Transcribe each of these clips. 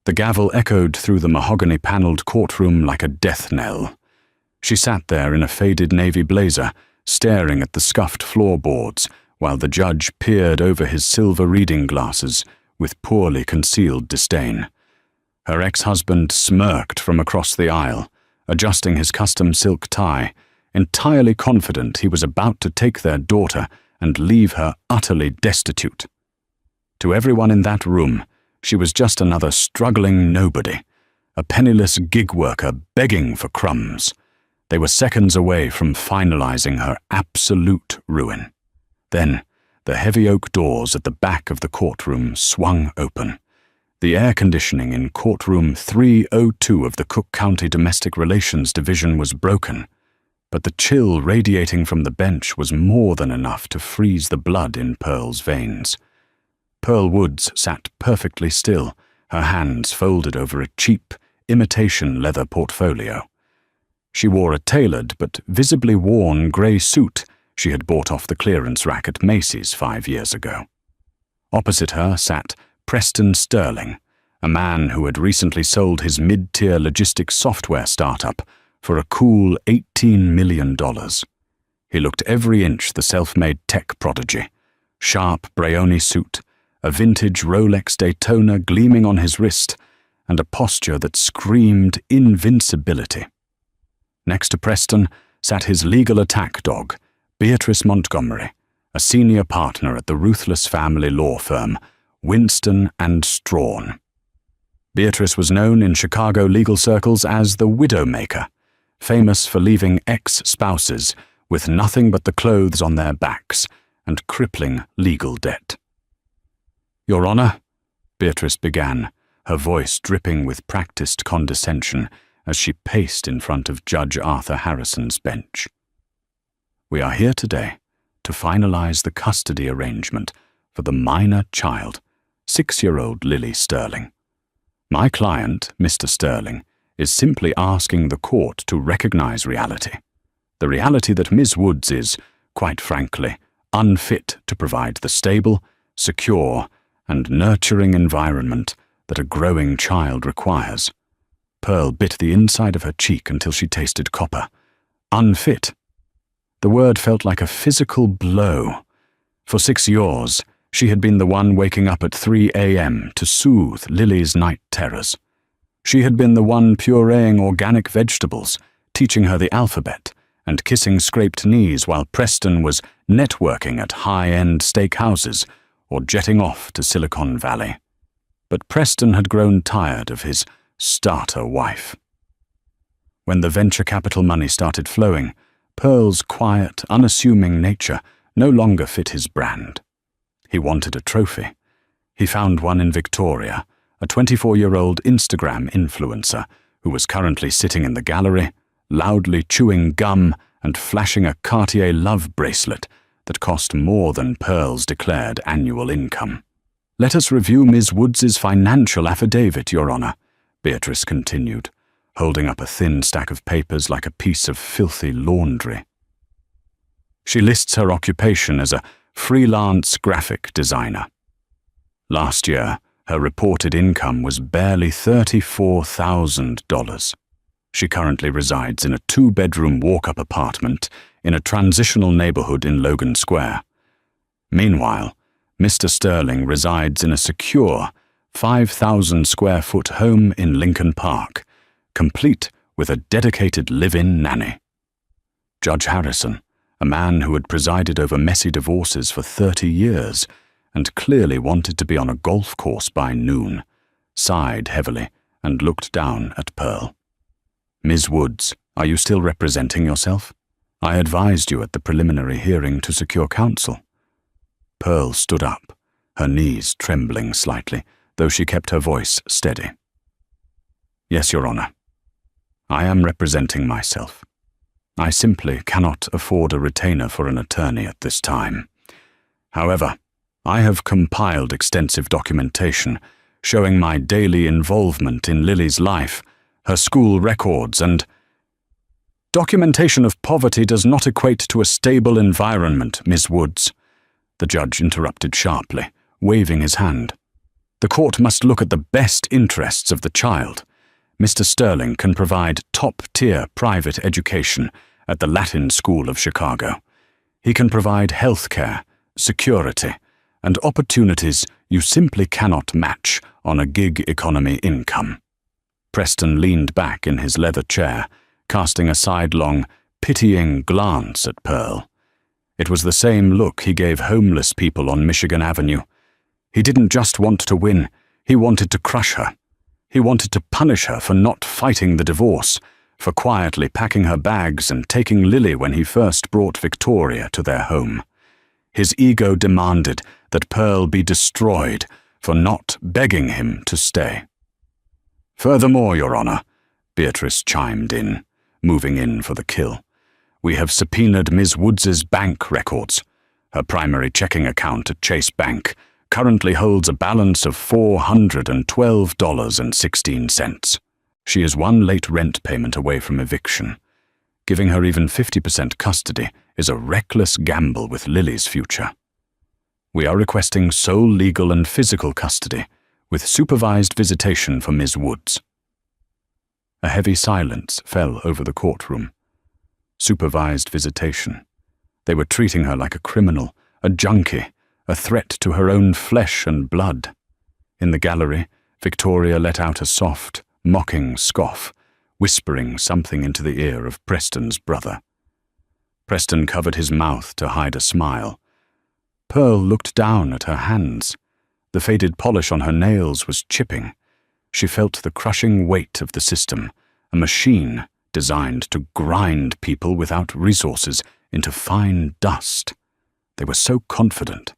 The gavel echoed through the mahogany-paneled courtroom like a death knell. She sat there in a faded navy blazer, staring at the scuffed floorboards, while the judge peered over his silver reading glasses with poorly concealed disdain. Her ex-husband smirked from across the aisle, adjusting his custom silk tie, entirely confident he was about to take their daughter and leave her utterly destitute. To everyone in that room, she was just another struggling nobody, a penniless gig worker begging for crumbs. They were seconds away from finalizing her absolute ruin. Then, the heavy oak doors at the back of the courtroom swung open. The air conditioning in courtroom 302 of the Cook County Domestic Relations Division was broken, but the chill radiating from the bench was more than enough to freeze the blood in Pearl's veins. Pearl Woods sat perfectly still, her hands folded over a cheap, imitation leather portfolio. She wore a tailored but visibly worn grey suit she had bought off the clearance rack at Macy's 5 years ago. Opposite her sat Preston Sterling, a man who had recently sold his mid-tier logistics software startup for a cool $18 million. He looked every inch the self-made tech prodigy. Sharp Brioni suit, a vintage Rolex Daytona gleaming on his wrist, and a posture that screamed invincibility. Next to Preston sat his legal attack dog, Beatrice Montgomery, a senior partner at the ruthless family law firm, Winston and Strawn. Beatrice was known in Chicago legal circles as the Widowmaker, famous for leaving ex-spouses with nothing but the clothes on their backs and crippling legal debt. "Your Honor," Beatrice began, her voice dripping with practiced condescension as she paced in front of Judge Arthur Harrison's bench. "We are here today to finalize the custody arrangement for the minor child, 6-year-old Lily Sterling. My client, Mr. Sterling, is simply asking the court to recognize reality. The reality that Ms. Woods is, quite frankly, unfit to provide the stable, secure, and nurturing environment that a growing child requires." Pearl bit the inside of her cheek until she tasted copper. Unfit. The word felt like a physical blow. For 6 years, she had been the one waking up at 3 a.m. to soothe Lily's night terrors. She had been the one pureeing organic vegetables, teaching her the alphabet, and kissing scraped knees while Preston was networking at high-end steakhouses or jetting off to Silicon Valley. But Preston had grown tired of his starter wife. When the venture capital money started flowing, Pearl's quiet, unassuming nature no longer fit his brand. He wanted a trophy. He found one in Victoria, a 24-year-old Instagram influencer who was currently sitting in the gallery, loudly chewing gum and flashing a Cartier love bracelet that cost more than Pearl's declared annual income. "Let us review Ms. Woods's financial affidavit, Your Honor," Beatrice continued, holding up a thin stack of papers like a piece of filthy laundry. She lists her occupation as a freelance graphic designer. Last year, her reported income was barely $34,000. She currently resides in a 2-bedroom walk-up apartment in a transitional neighborhood in Logan Square. Meanwhile, Mr. Sterling resides in a secure 5,000-square-foot home in Lincoln Park, complete with a dedicated live-in nanny. Judge Harrison, a man who had presided over messy divorces for 30 years and clearly wanted to be on a golf course by noon, sighed heavily and looked down at Pearl. "Ms. Woods, are you still representing yourself? I advised you at the preliminary hearing to secure counsel." Pearl stood up, her knees trembling slightly, though she kept her voice steady. "Yes, Your Honor. I am representing myself. I simply cannot afford a retainer for an attorney at this time. However, I have compiled extensive documentation showing my daily involvement in Lily's life, her school records, and documentation of poverty does not equate to a stable environment, Ms. Woods," the judge interrupted sharply, waving his hand. The court must look at the best interests of the child. Mr. Sterling can provide top-tier private education at the Latin School of Chicago. He can provide health care, security, and opportunities you simply cannot match on a gig economy income. Preston leaned back in his leather chair, casting a sidelong, pitying glance at Pearl. It was the same look he gave homeless people on Michigan Avenue. He didn't just want to win, he wanted to crush her. He wanted to punish her for not fighting the divorce, for quietly packing her bags and taking Lily when he first brought Victoria to their home. His ego demanded that Pearl be destroyed for not begging him to stay. "Furthermore, Your Honor," Beatrice chimed in, moving in for the kill, "we have subpoenaed Ms. Woods's bank records. Her primary checking account at Chase Bank currently holds a balance of $412.16. She is one late rent payment away from eviction. Giving her even 50% custody is a reckless gamble with Lily's future. We are requesting sole legal and physical custody, with supervised visitation for Ms. Woods." A heavy silence fell over the courtroom. Supervised visitation. They were treating her like a criminal, a junkie, a threat to her own flesh and blood. In the gallery, Victoria let out a soft, mocking scoff, whispering something into the ear of Preston's brother. Preston covered his mouth to hide a smile. Pearl looked down at her hands. The faded polish on her nails was chipping. She felt the crushing weight of the system, a machine designed to grind people without resources into fine dust. They were so confident.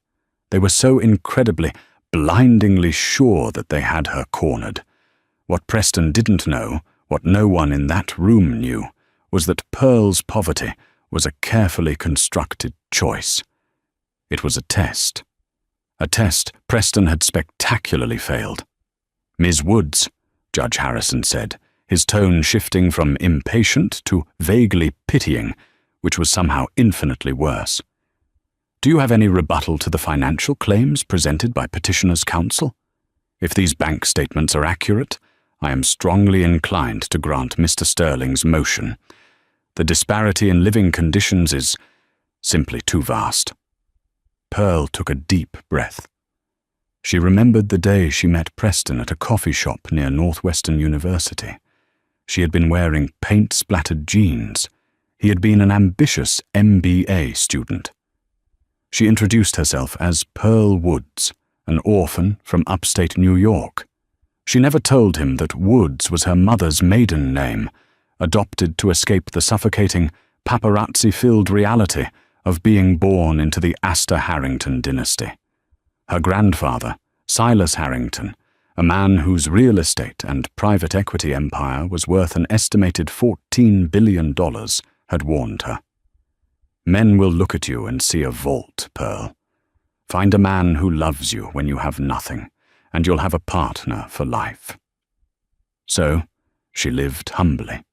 They were so incredibly, blindingly sure that they had her cornered. What Preston didn't know, what no one in that room knew, was that Pearl's poverty was a carefully constructed choice. It was a test. A test Preston had spectacularly failed. "Ms. Woods," Judge Harrison said, his tone shifting from impatient to vaguely pitying, which was somehow infinitely worse. "Do you have any rebuttal to the financial claims presented by petitioner's counsel? If these bank statements are accurate, I am strongly inclined to grant Mr. Sterling's motion. The disparity in living conditions is simply too vast." Pearl took a deep breath. She remembered the day she met Preston at a coffee shop near Northwestern University. She had been wearing paint-splattered jeans. He had been an ambitious MBA student. She introduced herself as Pearl Woods, an orphan from upstate New York. She never told him that Woods was her mother's maiden name, adopted to escape the suffocating, paparazzi-filled reality of being born into the Astor Harrington dynasty. Her grandfather, Silas Harrington, a man whose real estate and private equity empire was worth an estimated $14 billion, had warned her. "Men will look at you and see a vault, Pearl. Find a man who loves you when you have nothing, and you'll have a partner for life." So, she lived humbly,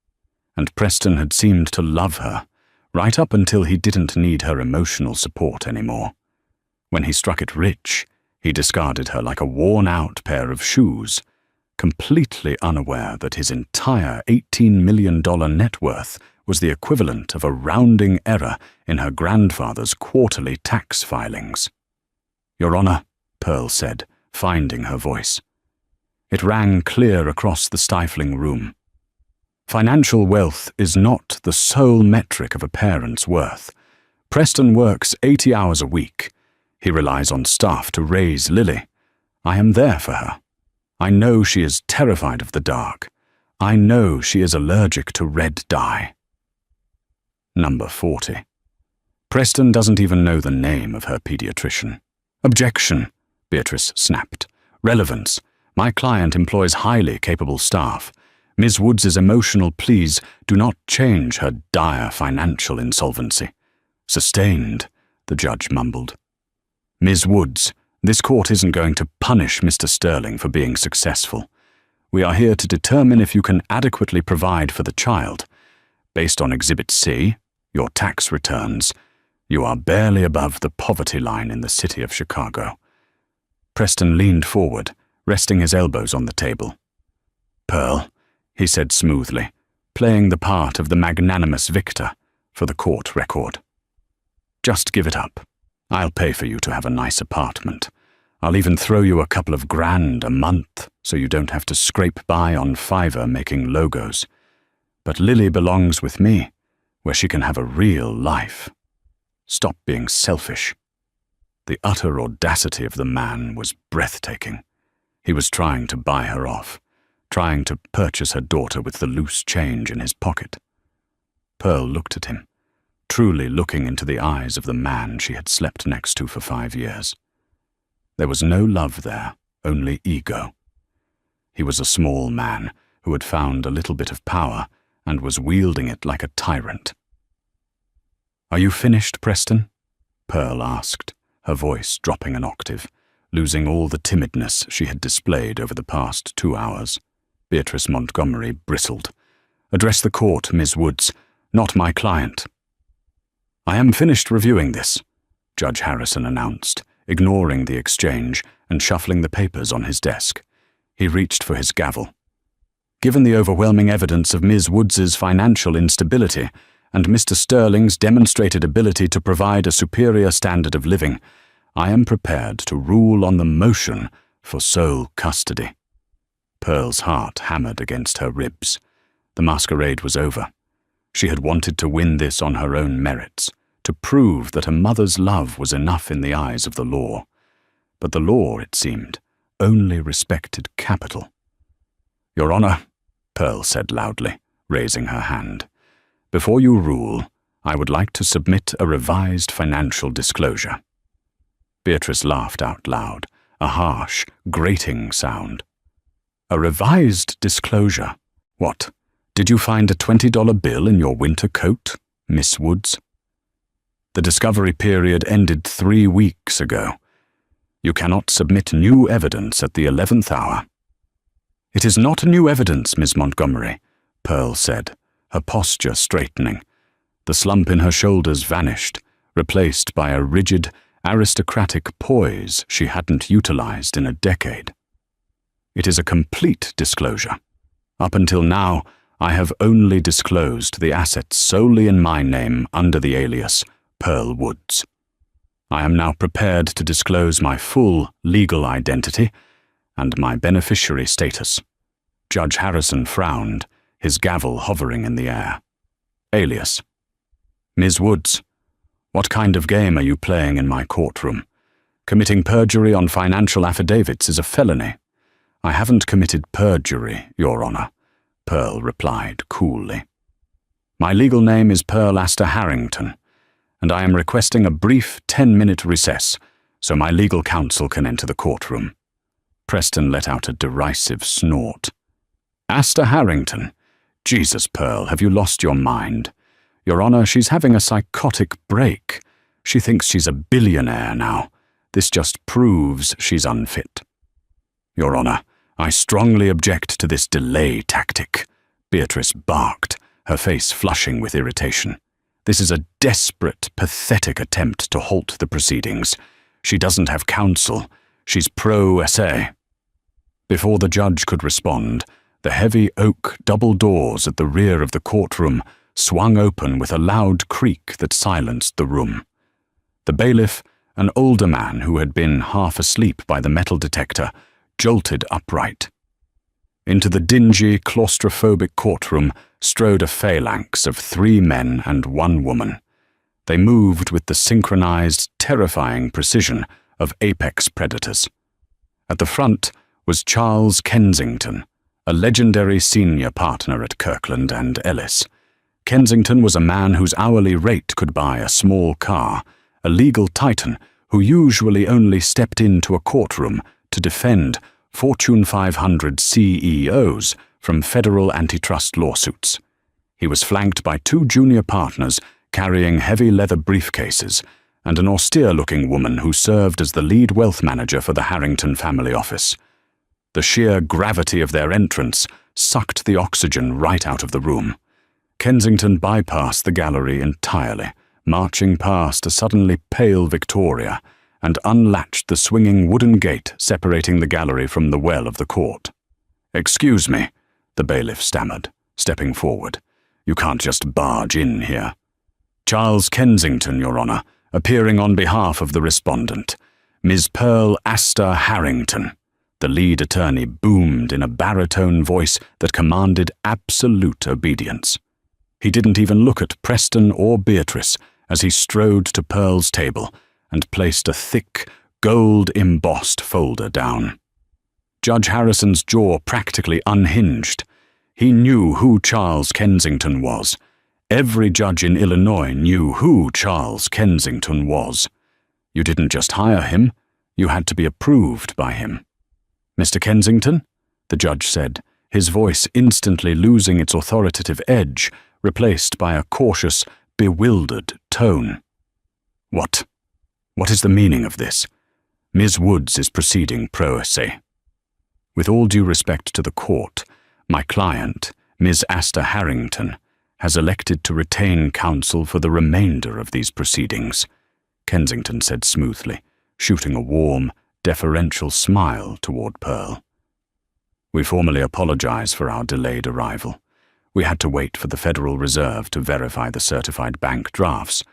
and Preston had seemed to love her, right up until he didn't need her emotional support anymore. When he struck it rich, he discarded her like a worn-out pair of shoes, completely unaware that his entire $18 million net worth was the equivalent of a rounding error in her grandfather's quarterly tax filings. "Your Honor," Pearl said, finding her voice. It rang clear across the stifling room. "Financial wealth is not the sole metric of a parent's worth. Preston works 80 hours a week. He relies on staff to raise Lily. I am there for her. I know she is terrified of the dark. I know she is allergic to red dye." Number 40. Preston doesn't even know the name of her pediatrician. "Objection," Beatrice snapped. "Relevance. My client employs highly capable staff. Ms. Woods's emotional pleas do not change her dire financial insolvency." "Sustained," the judge mumbled. "Ms. Woods, this court isn't going to punish Mr. Sterling for being successful. We are here to determine if you can adequately provide for the child. Based on Exhibit C, your tax returns, you are barely above the poverty line in the city of Chicago." Preston leaned forward, resting his elbows on the table. "Pearl," he said smoothly, playing the part of the magnanimous victor for the court record. "Just give it up. I'll pay for you to have a nice apartment. I'll even throw you a couple of grand a month so you don't have to scrape by on Fiverr making logos. But Lily belongs with me, where she can have a real life. Stop being selfish." The utter audacity of the man was breathtaking. He was trying to buy her off, trying to purchase her daughter with the loose change in his pocket. Pearl looked at him, truly looking into the eyes of the man she had slept next to for 5 years. There was no love there, only ego. He was a small man who had found a little bit of power and was wielding it like a tyrant. "Are you finished, Preston?" Pearl asked, her voice dropping an octave, losing all the timidness she had displayed over the past 2 hours. Beatrice Montgomery bristled. "Address the court, Ms. Woods, not my client." "I am finished reviewing this," Judge Harrison announced, ignoring the exchange and shuffling the papers on his desk. He reached for his gavel. "Given the overwhelming evidence of Ms. Woods's financial instability and Mr. Sterling's demonstrated ability to provide a superior standard of living, I am prepared to rule on the motion for sole custody." Pearl's heart hammered against her ribs. The masquerade was over. She had wanted to win this on her own merits, to prove that a mother's love was enough in the eyes of the law. But the law, it seemed, only respected capital. "Your Honor," Pearl said loudly, raising her hand, "before you rule, I would like to submit a revised financial disclosure." Beatrice laughed out loud, a harsh, grating sound. "A revised disclosure? What, did you find a $20 bill in your winter coat, Miss Woods?" "The discovery period ended 3 weeks ago. You cannot submit new evidence at the 11th hour." "It is not new evidence, Miss Montgomery," Pearl said, her posture straightening. The slump in her shoulders vanished, replaced by a rigid, aristocratic poise she hadn't utilized in a decade. "It is a complete disclosure. Up until now, I have only disclosed the assets solely in my name under the alias Pearl Woods. I am now prepared to disclose my full legal identity and my beneficiary status." Judge Harrison frowned, his gavel hovering in the air. "Alias. Ms. Woods, what kind of game are you playing in my courtroom? Committing perjury on financial affidavits is a felony." "I haven't committed perjury, Your Honor," Pearl replied coolly. "My legal name is Pearl Astor Harrington, and I am requesting a brief 10-minute recess so my legal counsel can enter the courtroom." Preston let out a derisive snort. "Astor Harrington? Jesus, Pearl, have you lost your mind? Your Honor, she's having a psychotic break. She thinks she's a billionaire now. This just proves she's unfit." "Your Honor, I strongly object to this delay tactic," Beatrice barked, her face flushing with irritation. "This is a desperate, pathetic attempt to halt the proceedings. She doesn't have counsel. She's pro se." Before the judge could respond, the heavy oak double doors at the rear of the courtroom swung open with a loud creak that silenced the room. The bailiff, an older man who had been half asleep by the metal detector, jolted upright. Into the dingy, claustrophobic courtroom strode a phalanx of 3 men and 1 woman. They moved with the synchronized, terrifying precision of apex predators. At the front was Charles Kensington, a legendary senior partner at Kirkland and Ellis. Kensington was a man whose hourly rate could buy a small car, a legal titan who usually only stepped into a courtroom to defend Fortune 500 CEOs from federal antitrust lawsuits. He was flanked by 2 junior partners carrying heavy leather briefcases and an austere-looking woman who served as the lead wealth manager for the Harrington family office. The sheer gravity of their entrance sucked the oxygen right out of the room. Kensington bypassed the gallery entirely, marching past a suddenly pale Victoria and unlatched the swinging wooden gate separating the gallery from the well of the court. "Excuse me," the bailiff stammered, stepping forward. "You can't just barge in here." "Charles Kensington, Your Honor, appearing on behalf of the respondent, Ms. Pearl Astor Harrington," the lead attorney boomed in a baritone voice that commanded absolute obedience. He didn't even look at Preston or Beatrice as he strode to Pearl's table and placed a thick, gold-embossed folder down. Judge Harrison's jaw practically unhinged. He knew who Charles Kensington was. Every judge in Illinois knew who Charles Kensington was. You didn't just hire him, you had to be approved by him. "Mr. Kensington?" the judge said, his voice instantly losing its authoritative edge, replaced by a cautious, bewildered tone. What is the meaning of this? Ms. Woods is proceeding pro se. With all due respect to the court, my client, Ms. Astor Harrington, has elected to retain counsel for the remainder of these proceedings, Kensington said smoothly, shooting a warm, deferential smile toward Pearl. "We formally apologize for our delayed arrival. We had to wait for the Federal Reserve to verify the certified bank drafts,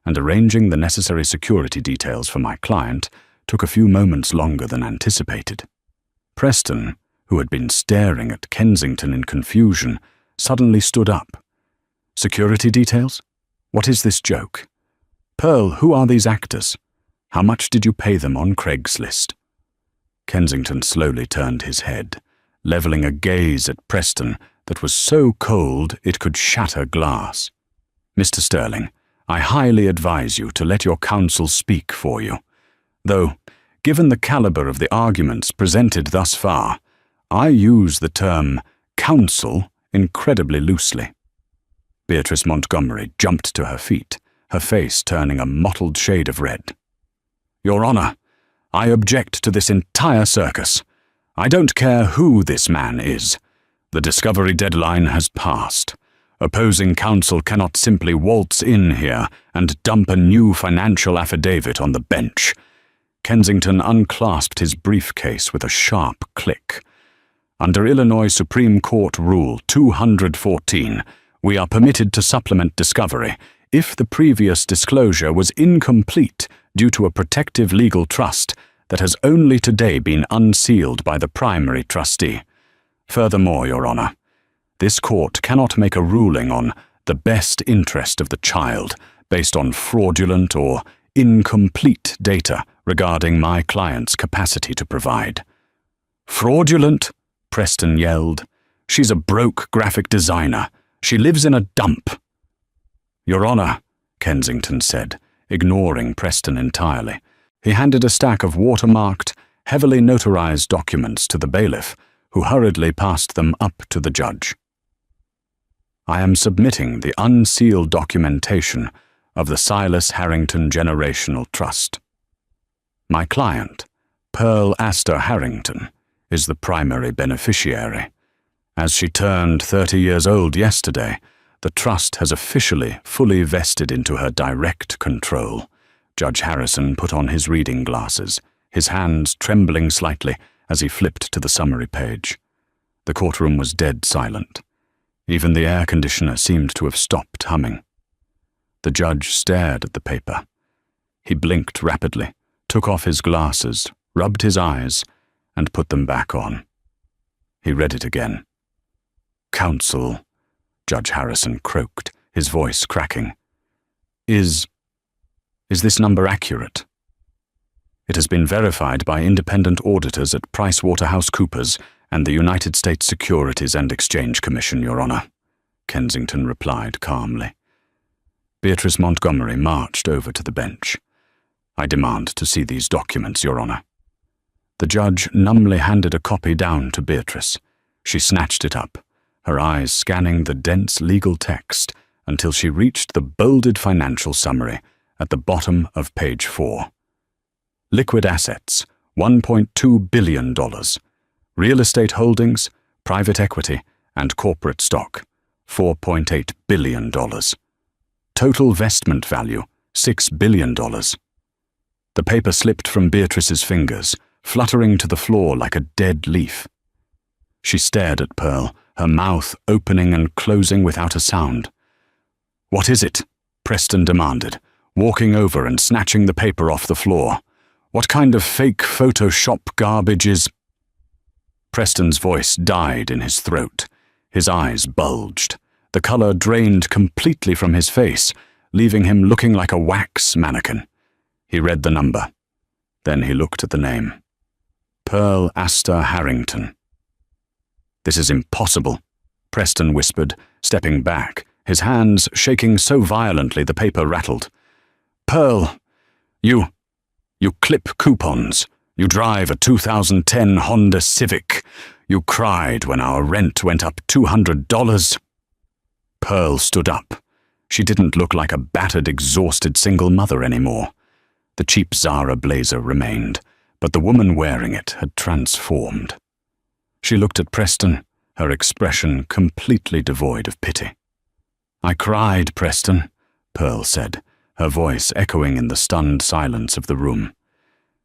and arranging the necessary security details for my client took a few moments longer than anticipated." Preston, who had been staring at Kensington in confusion, suddenly stood up. "Security details? What is this joke? Pearl, who are these actors? How much did you pay them on Craigslist?" Kensington slowly turned his head, leveling a gaze at Preston that was so cold it could shatter glass. "Mr. Sterling, I highly advise you to let your counsel speak for you. Though, given the caliber of the arguments presented thus far, I use the term counsel incredibly loosely." Beatrice Montgomery jumped to her feet, her face turning a mottled shade of red. "Your Honor, I object to this entire circus. I don't care who this man is. The discovery deadline has passed. Opposing counsel cannot simply waltz in here and dump a new financial affidavit on the bench." Kensington unclasped his briefcase with a sharp click. "Under Illinois Supreme Court Rule 214, we are permitted to supplement discovery if the previous disclosure was incomplete due to a protective legal trust that has only today been unsealed by the primary trustee. Furthermore, Your Honor, this court cannot make a ruling on the best interest of the child based on fraudulent or incomplete data regarding my client's capacity to provide." "Fraudulent?" Preston yelled. "She's a broke graphic designer. She lives in a dump." "Your Honor," Kensington said, ignoring Preston entirely. He handed a stack of watermarked, heavily notarized documents to the bailiff, who hurriedly passed them up to the judge. "I am submitting the unsealed documentation of the Silas Harrington Generational Trust. My client, Pearl Astor Harrington, is the primary beneficiary. As she turned 30 years old yesterday, the trust has officially fully vested into her direct control." Judge Harrison put on his reading glasses, his hands trembling slightly as he flipped to the summary page. The courtroom was dead silent. Even the air conditioner seemed to have stopped humming. The judge stared at the paper. He blinked rapidly, took off his glasses, rubbed his eyes, and put them back on. He read it again. "Counsel," Judge Harrison croaked, his voice cracking. Is this number accurate?" "It has been verified by independent auditors at PricewaterhouseCoopers and the United States Securities and Exchange Commission, Your Honor," Kensington replied calmly. Beatrice Montgomery marched over to the bench. "I demand to see these documents, Your Honor." The judge numbly handed a copy down to Beatrice. She snatched it up, her eyes scanning the dense legal text until she reached the bolded financial summary at the bottom of page 4. Liquid assets, $1.2 billion. Real estate holdings, private equity, and corporate stock, $4.8 billion. Total vestment value, $6 billion. The paper slipped from Beatrice's fingers, fluttering to the floor like a dead leaf. She stared at Pearl, her mouth opening and closing without a sound. "What is it?" Preston demanded, walking over and snatching the paper off the floor. "What kind of fake Photoshop garbage is—" Preston's voice died in his throat. His eyes bulged. The color drained completely from his face, leaving him looking like a wax mannequin. He read the number. Then he looked at the name. Pearl Asta Harrington. "This is impossible," Preston whispered, stepping back, his hands shaking so violently the paper rattled. "Pearl, you clip coupons. You drive a 2010 Honda Civic. You cried when our rent went up $200. Pearl stood up. She didn't look like a battered, exhausted single mother anymore. The cheap Zara blazer remained, but the woman wearing it had transformed. She looked at Preston, her expression completely devoid of pity. "I cried, Preston," Pearl said, her voice echoing in the stunned silence of the room.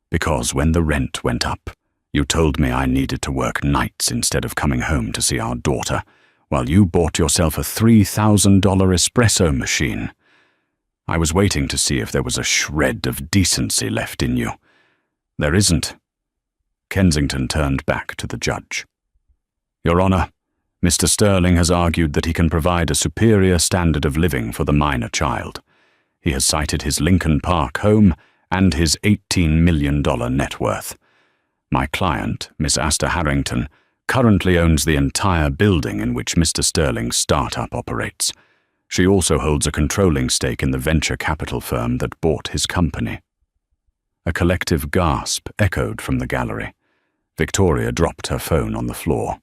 "Because when the rent went up, you told me I needed to work nights instead of coming home to see our daughter, while you bought yourself a $3,000 espresso machine. I was waiting to see if there was a shred of decency left in you. There isn't." Kensington turned back to the judge. "Your Honor, Mr. Sterling has argued that he can provide a superior standard of living for the minor child. He has cited his Lincoln Park home and his $18 million net worth. My client, Miss Asta Harrington, currently owns the entire building in which Mr. Sterling's startup operates. She also holds a controlling stake in the venture capital firm that bought his company." A collective gasp echoed from the gallery. Victoria dropped her phone on the floor.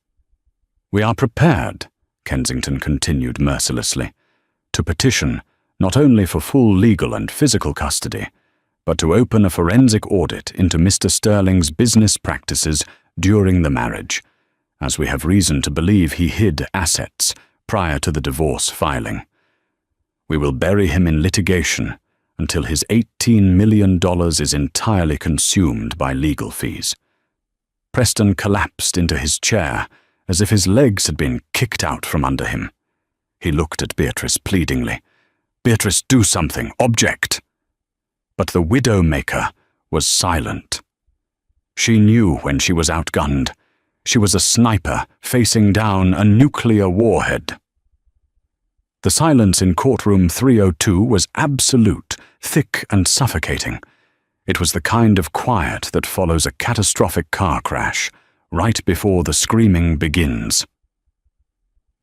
"We are prepared," Kensington continued mercilessly, "to petition not only for full legal and physical custody, but to open a forensic audit into Mr. Sterling's business practices during the marriage, as we have reason to believe he hid assets prior to the divorce filing. We will bury him in litigation until his $18 million is entirely consumed by legal fees." Preston collapsed into his chair as if his legs had been kicked out from under him. He looked at Beatrice pleadingly. "Beatrice, do something. Object." But the Widowmaker was silent. She knew when she was outgunned. She was a sniper facing down a nuclear warhead. The silence in courtroom 302 was absolute, thick and suffocating. It was the kind of quiet that follows a catastrophic car crash, right before the screaming begins.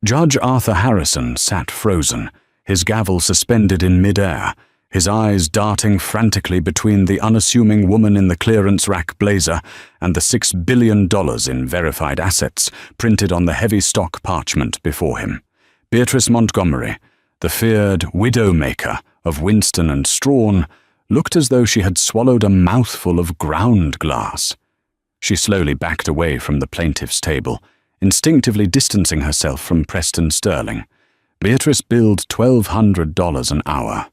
Judge Arthur Harrison sat frozen, his gavel suspended in mid-air, his eyes darting frantically between the unassuming woman in the clearance rack blazer and the $6 billion in verified assets printed on the heavy stock parchment before him. Beatrice Montgomery, the feared Widowmaker of Winston and Strawn, looked as though she had swallowed a mouthful of ground glass. She slowly backed away from the plaintiff's table, instinctively distancing herself from Preston Sterling. Beatrice billed $1,200 an hour.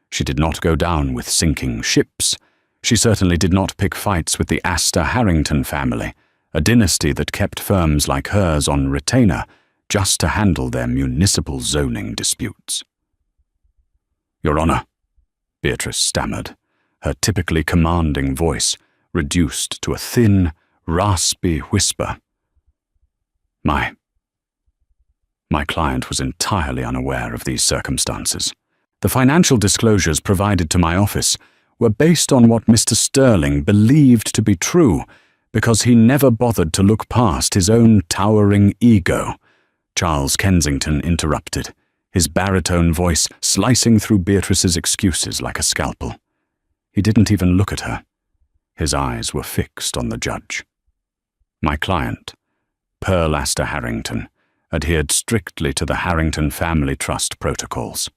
She did not go down with sinking ships. She certainly did not pick fights with the Asta Harrington family, a dynasty that kept firms like hers on retainer just to handle their municipal zoning disputes. "Your Honor," Beatrice stammered, her typically commanding voice reduced to a thin, raspy whisper. My client was entirely unaware of these circumstances. The financial disclosures provided to my office were based on what Mr. Sterling believed to be true, because he never bothered to look past his own towering ego. Charles Kensington interrupted, his baritone voice slicing through Beatrice's excuses like a scalpel. He didn't even look at her. His eyes were fixed on the judge. My client, Pearl Asta Harrington, adhered strictly to the Harrington Family Trust protocols.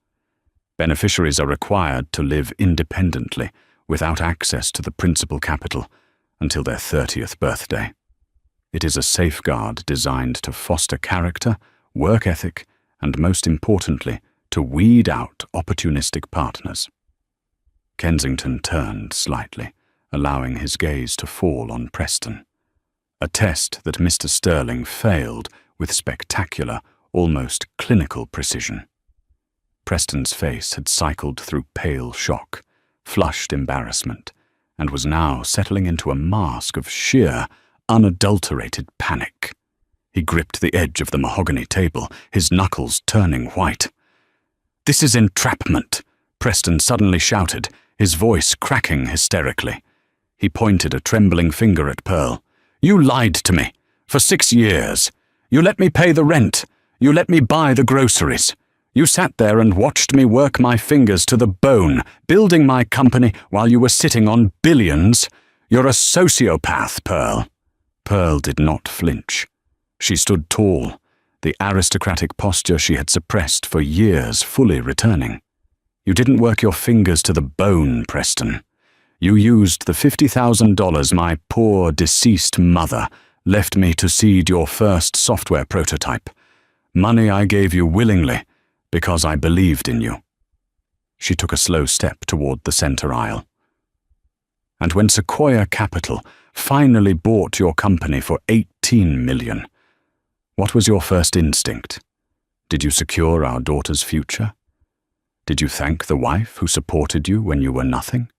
Beneficiaries are required to live independently without access to the principal capital until their 30th birthday. It is a safeguard designed to foster character, work ethic, and most importantly, to weed out opportunistic partners. Kensington turned slightly, allowing his gaze to fall on Preston. A test that Mr. Sterling failed with spectacular, almost clinical precision. Preston's face had cycled through pale shock, flushed embarrassment, and was now settling into a mask of sheer, unadulterated panic. He gripped the edge of the mahogany table, his knuckles turning white. "This is entrapment," Preston suddenly shouted, his voice cracking hysterically. He pointed a trembling finger at Pearl. "You lied to me. For 6 years. You let me pay the rent. You let me buy the groceries. You sat there and watched me work my fingers to the bone, building my company while you were sitting on billions. You're a sociopath, Pearl." Pearl did not flinch. She stood tall, the aristocratic posture she had suppressed for years fully returning. "You didn't work your fingers to the bone, Preston. You used the $50,000 my poor, deceased mother left me to seed your first software prototype. Money I gave you willingly, because I believed in you." She took a slow step toward the center aisle. "And when Sequoia Capital finally bought your company for $18 million, what was your first instinct? Did you secure our daughter's future? Did you thank the wife who supported you when you were nothing?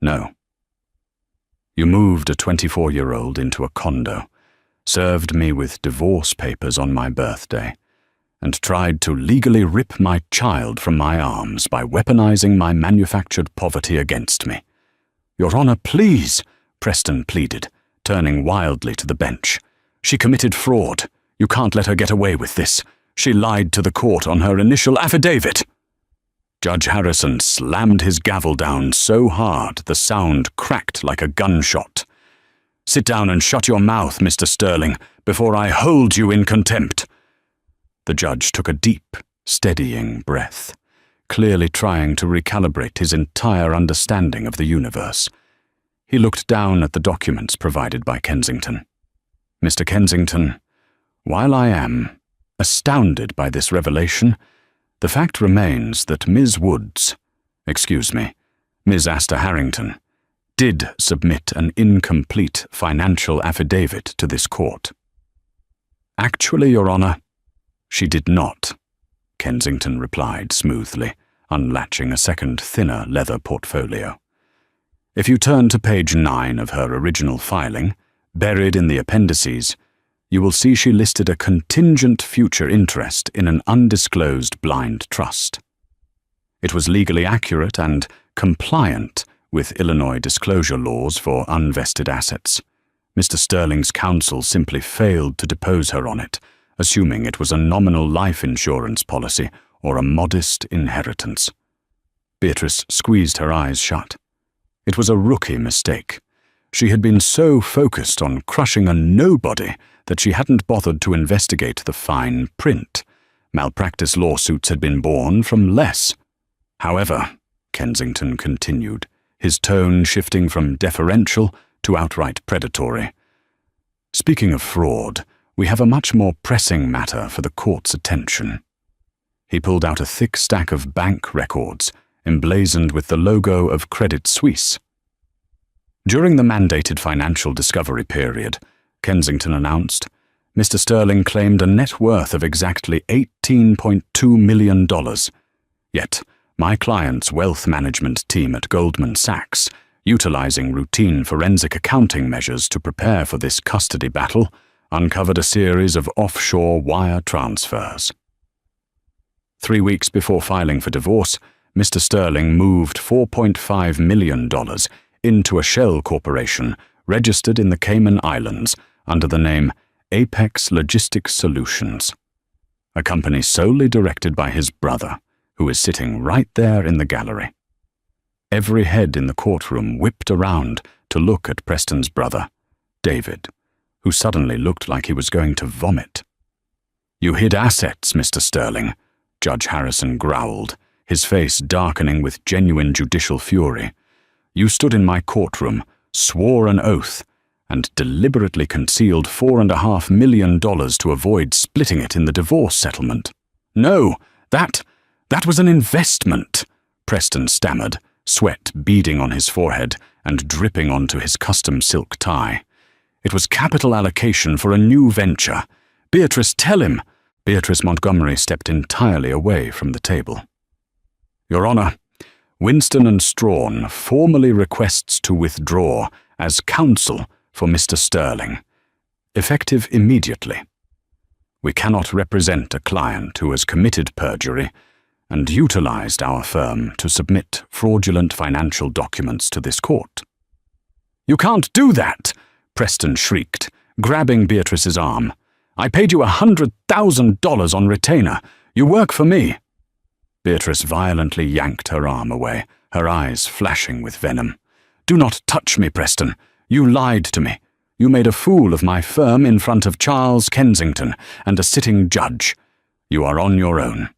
No. You moved a 24-year-old into a condo, served me with divorce papers on my birthday, and tried to legally rip my child from my arms by weaponizing my manufactured poverty against me. Your Honor, please, Preston pleaded, turning wildly to the bench. She committed fraud. You can't let her get away with this. She lied to the court on her initial affidavit. Judge Harrison slammed his gavel down so hard the sound cracked like a gunshot. "Sit down and shut your mouth, Mr. Sterling, before I hold you in contempt." The judge took a deep, steadying breath, clearly trying to recalibrate his entire understanding of the universe. He looked down at the documents provided by Kensington. "Mr. Kensington, while I am astounded by this revelation, the fact remains that Ms. Astor Harrington, did submit an incomplete financial affidavit to this court." "Actually, Your Honor, she did not," Kensington replied smoothly, unlatching a second thinner leather portfolio. "If you turn to page 9 of her original filing, buried in the appendices, you will see she listed a contingent future interest in an undisclosed blind trust. It was legally accurate and compliant with Illinois disclosure laws for unvested assets. Mr. Sterling's counsel simply failed to depose her on it, assuming it was a nominal life insurance policy or a modest inheritance." Beatrice squeezed her eyes shut. It was a rookie mistake. She had been so focused on crushing a nobody that she hadn't bothered to investigate the fine print. Malpractice lawsuits had been born from less. "However," Kensington continued, his tone shifting from deferential to outright predatory, "speaking of fraud, we have a much more pressing matter for the court's attention." He pulled out a thick stack of bank records, emblazoned with the logo of Credit Suisse. During the mandated financial discovery period, Kensington announced, Mr. Sterling claimed a net worth of exactly $18.2 million. Yet, my client's wealth management team at Goldman Sachs, utilizing routine forensic accounting measures to prepare for this custody battle, uncovered a series of offshore wire transfers. 3 weeks before filing for divorce, Mr. Sterling moved $4.5 million into a shell corporation registered in the Cayman Islands under the name Apex Logistics Solutions, a company solely directed by his brother, who is sitting right there in the gallery. Every head in the courtroom whipped around to look at Preston's brother, David, who suddenly looked like he was going to vomit. "You hid assets, Mr. Sterling," Judge Harrison growled, his face darkening with genuine judicial fury. "You stood in my courtroom, swore an oath, and deliberately concealed $4.5 million to avoid splitting it in the divorce settlement." "No, that was an investment," Preston stammered, sweat beading on his forehead and dripping onto his custom silk tie. It was capital allocation for a new venture. Beatrice, tell him! Beatrice Montgomery stepped entirely away from the table. Your Honor, Winston and Strawn formally requests to withdraw as counsel for Mr. Sterling, effective immediately. We cannot represent a client who has committed perjury and utilized our firm to submit fraudulent financial documents to this court. You can't do that, Preston shrieked, grabbing Beatrice's arm. I paid you $100,000 on retainer. You work for me. Beatrice violently yanked her arm away, her eyes flashing with venom. Do not touch me, Preston. You lied to me. You made a fool of my firm in front of Charles Kensington and a sitting judge. You are on your own.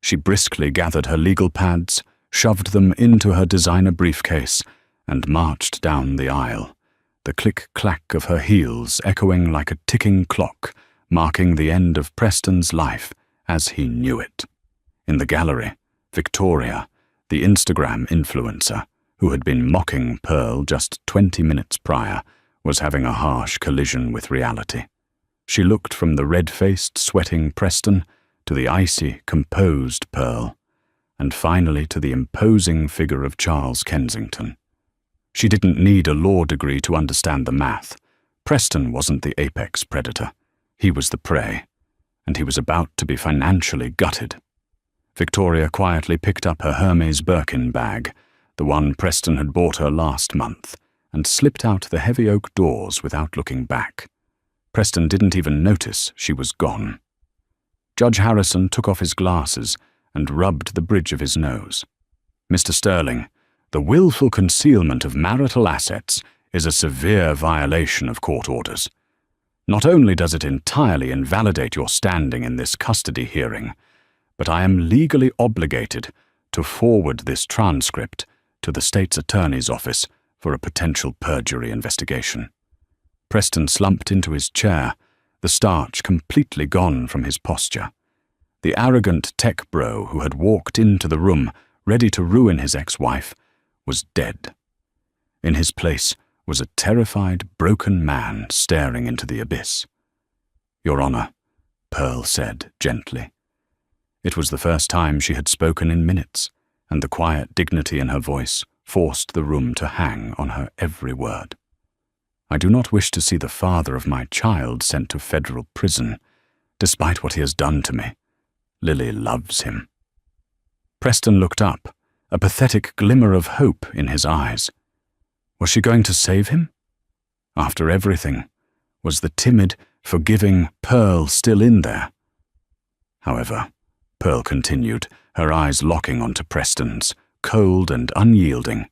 She briskly gathered her legal pads, shoved them into her designer briefcase, and marched down the aisle, the click-clack of her heels echoing like a ticking clock, marking the end of Preston's life as he knew it. In the gallery, Victoria, the Instagram influencer, who had been mocking Pearl just 20 minutes prior, was having a harsh collision with reality. She looked from the red-faced, sweating Preston to the icy, composed Pearl, and finally to the imposing figure of Charles Kensington. She didn't need a law degree to understand the math. Preston wasn't the apex predator. He was the prey, and he was about to be financially gutted. Victoria quietly picked up her Hermes Birkin bag, the one Preston had bought her last month, and slipped out the heavy oak doors without looking back. Preston didn't even notice she was gone. Judge Harrison took off his glasses and rubbed the bridge of his nose. Mr. Sterling, the willful concealment of marital assets is a severe violation of court orders. Not only does it entirely invalidate your standing in this custody hearing, but I am legally obligated to forward this transcript to the state's attorney's office for a potential perjury investigation. Preston slumped into his chair, the starch completely gone from his posture. The arrogant tech bro who had walked into the room ready to ruin his ex-wife was dead. In his place was a terrified, broken man staring into the abyss. Your Honor, Pearl said gently. It was the first time she had spoken in minutes, and the quiet dignity in her voice forced the room to hang on her every word. I do not wish to see the father of my child sent to federal prison, despite what he has done to me. Lily loves him. Preston looked up, a pathetic glimmer of hope in his eyes. Was she going to save him? After everything, was the timid, forgiving Pearl still in there? However, Pearl continued, her eyes locking onto Preston's, cold and unyielding.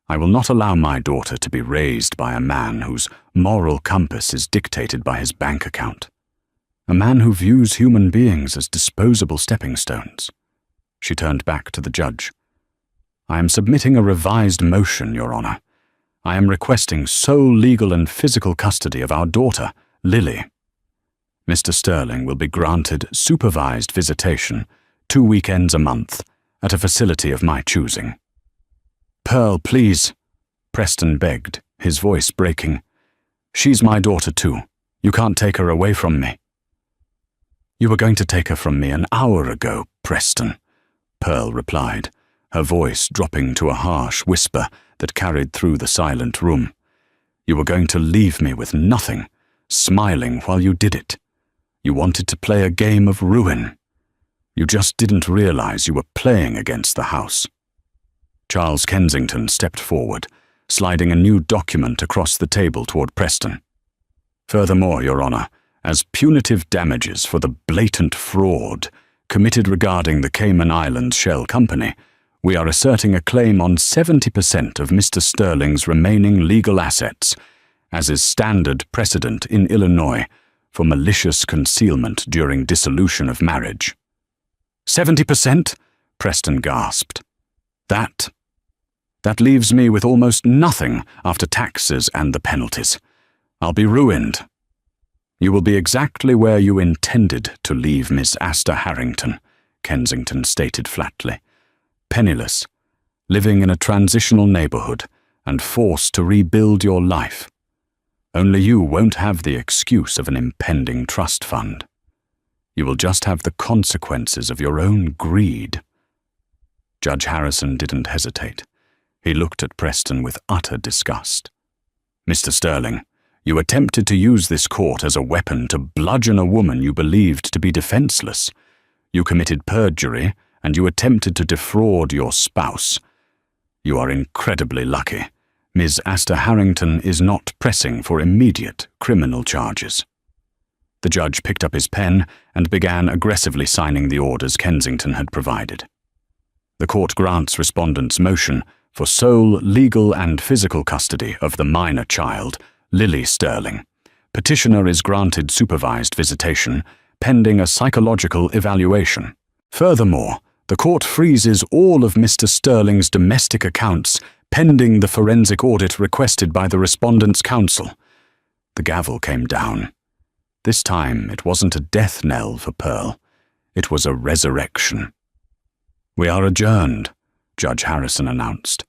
I will not allow my daughter to be raised by a man whose moral compass is dictated by his bank account. A man who views human beings as disposable stepping stones. She turned back to the judge. I am submitting a revised motion, Your Honor. I am requesting sole legal and physical custody of our daughter, Lily. Mr. Sterling will be granted supervised visitation 2 weekends a month at a facility of my choosing. Pearl, please, Preston begged, his voice breaking. She's my daughter too. You can't take her away from me. You were going to take her from me an hour ago, Preston, Pearl replied, her voice dropping to a harsh whisper that carried through the silent room. You were going to leave me with nothing, smiling while you did it. You wanted to play a game of ruin. You just didn't realize you were playing against the house. Charles Kensington stepped forward, sliding a new document across the table toward Preston. Furthermore, Your Honor, as punitive damages for the blatant fraud committed regarding the Cayman Islands Shell Company, we are asserting a claim on 70% of Mr. Sterling's remaining legal assets, as is standard precedent in Illinois for malicious concealment during dissolution of marriage. 70%? Preston gasped. That leaves me with almost nothing after taxes and the penalties. I'll be ruined. You will be exactly where you intended to leave Miss Asta Harrington, Kensington stated flatly. Penniless, living in a transitional neighborhood, and forced to rebuild your life. Only you won't have the excuse of an impending trust fund. You will just have the consequences of your own greed." Judge Harrison didn't hesitate. He looked at Preston with utter disgust. "Mr. Sterling, you attempted to use this court as a weapon to bludgeon a woman you believed to be defenseless. You committed perjury, and you attempted to defraud your spouse. You are incredibly lucky. Ms. Asta Harrington is not pressing for immediate criminal charges." The judge picked up his pen and began aggressively signing the orders Kensington had provided. The court grants respondent's motion for sole legal and physical custody of the minor child, Lily Sterling. Petitioner is granted supervised visitation, pending a psychological evaluation. Furthermore, the court freezes all of Mr. Sterling's domestic accounts pending the forensic audit requested by the respondent's counsel. The gavel came down. This time it wasn't a death knell for Pearl. It was a resurrection. "We are adjourned," Judge Harrison announced.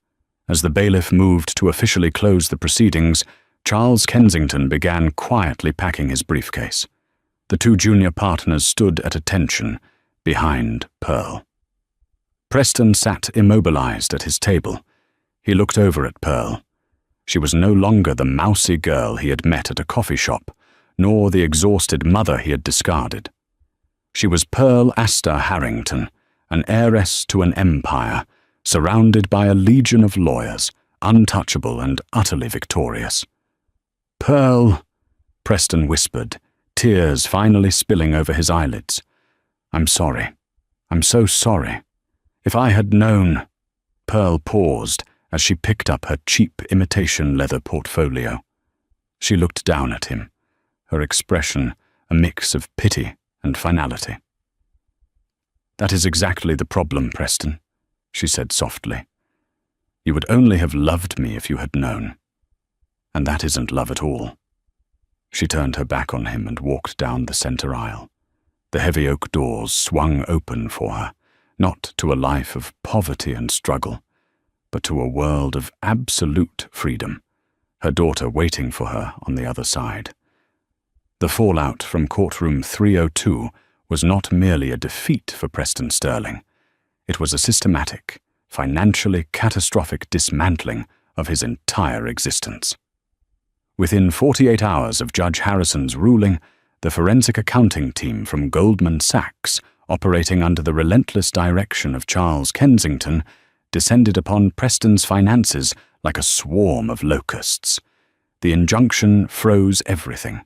As the bailiff moved to officially close the proceedings, Charles Kensington began quietly packing his briefcase. The two junior partners stood at attention behind Pearl. Preston sat immobilized at his table. He looked over at Pearl. She was no longer the mousy girl he had met at a coffee shop, nor the exhausted mother he had discarded. She was Pearl Asta Harrington, an heiress to an empire, surrounded by a legion of lawyers, untouchable and utterly victorious. "Pearl," Preston whispered, tears finally spilling over his eyelids. "I'm sorry. I'm so sorry. If I had known—" Pearl paused as she picked up her cheap imitation leather portfolio. She looked down at him, her expression a mix of pity and finality. "That is exactly the problem, Preston," she said softly. "You would only have loved me if you had known. And that isn't love at all." She turned her back on him and walked down the center aisle. The heavy oak doors swung open for her, not to a life of poverty and struggle, but to a world of absolute freedom, her daughter waiting for her on the other side. The fallout from courtroom 302 was not merely a defeat for Preston Sterling. It was a systematic, financially catastrophic dismantling of his entire existence. Within 48 hours of Judge Harrison's ruling, the forensic accounting team from Goldman Sachs, operating under the relentless direction of Charles Kensington, descended upon Preston's finances like a swarm of locusts. The injunction froze everything.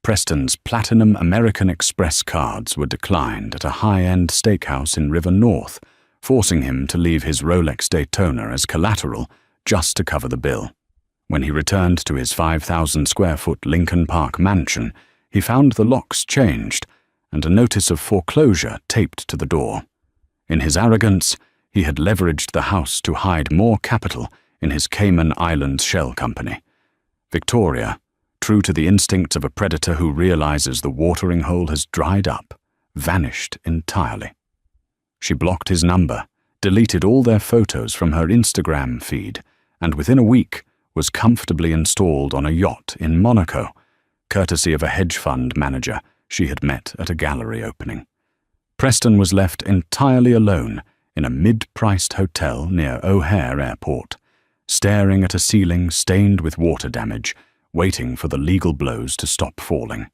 Preston's platinum American Express cards were declined at a high-end steakhouse in River North, forcing him to leave his Rolex Daytona as collateral just to cover the bill. When he returned to his 5,000-square-foot Lincoln Park mansion, he found the locks changed and a notice of foreclosure taped to the door. In his arrogance, he had leveraged the house to hide more capital in his Cayman Islands shell company. Victoria, true to the instincts of a predator who realizes the watering hole has dried up, vanished entirely. She blocked his number, deleted all their photos from her Instagram feed, and within a week was comfortably installed on a yacht in Monaco, courtesy of a hedge fund manager she had met at a gallery opening. Preston was left entirely alone in a mid-priced hotel near O'Hare Airport, staring at a ceiling stained with water damage, waiting for the legal blows to stop falling.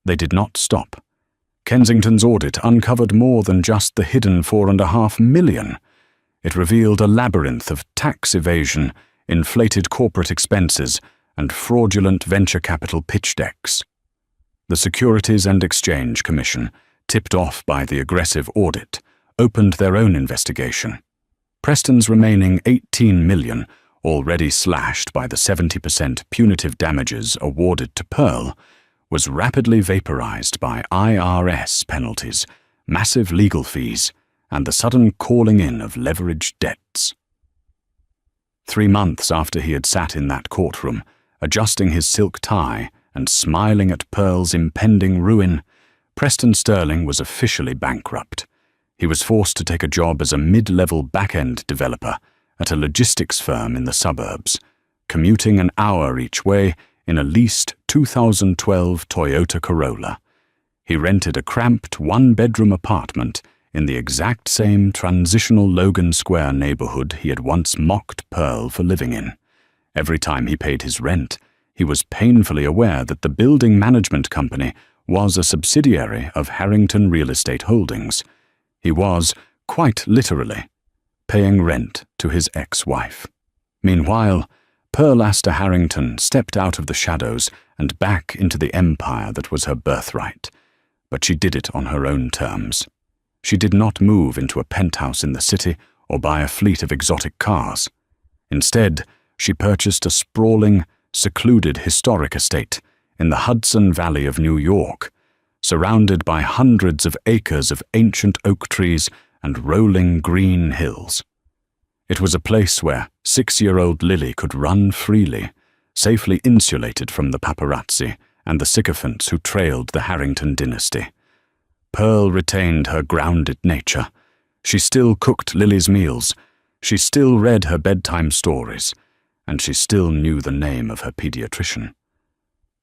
They did not stop. Kensington's audit uncovered more than just the hidden $4.5 million. It revealed a labyrinth of tax evasion, inflated corporate expenses, and fraudulent venture capital pitch decks. The Securities and Exchange Commission, tipped off by the aggressive audit, opened their own investigation. Preston's remaining $18 million, already slashed by the 70% punitive damages awarded to Pearl, was rapidly vaporized by IRS penalties, massive legal fees, and the sudden calling in of leveraged debts. 3 months after he had sat in that courtroom, adjusting his silk tie and smiling at Pearl's impending ruin, Preston Sterling was officially bankrupt. He was forced to take a job as a mid-level back-end developer, at a logistics firm in the suburbs, commuting an hour each way in a leased 2012 Toyota Corolla. He rented a cramped one-bedroom apartment in the exact same transitional Logan Square neighborhood he had once mocked Pearl for living in. Every time he paid his rent, he was painfully aware that the building management company was a subsidiary of Harrington Real Estate Holdings. He was, quite literally, paying rent to his ex-wife. Meanwhile, Pearl Astor Harrington stepped out of the shadows and back into the empire that was her birthright. But she did it on her own terms. She did not move into a penthouse in the city or buy a fleet of exotic cars. Instead, she purchased a sprawling, secluded historic estate in the Hudson Valley of New York, surrounded by hundreds of acres of ancient oak trees and rolling green hills. It was a place where 6-year-old Lily could run freely, safely insulated from the paparazzi and the sycophants who trailed the Harrington dynasty. Pearl retained her grounded nature. She still cooked Lily's meals, she still read her bedtime stories, and she still knew the name of her pediatrician.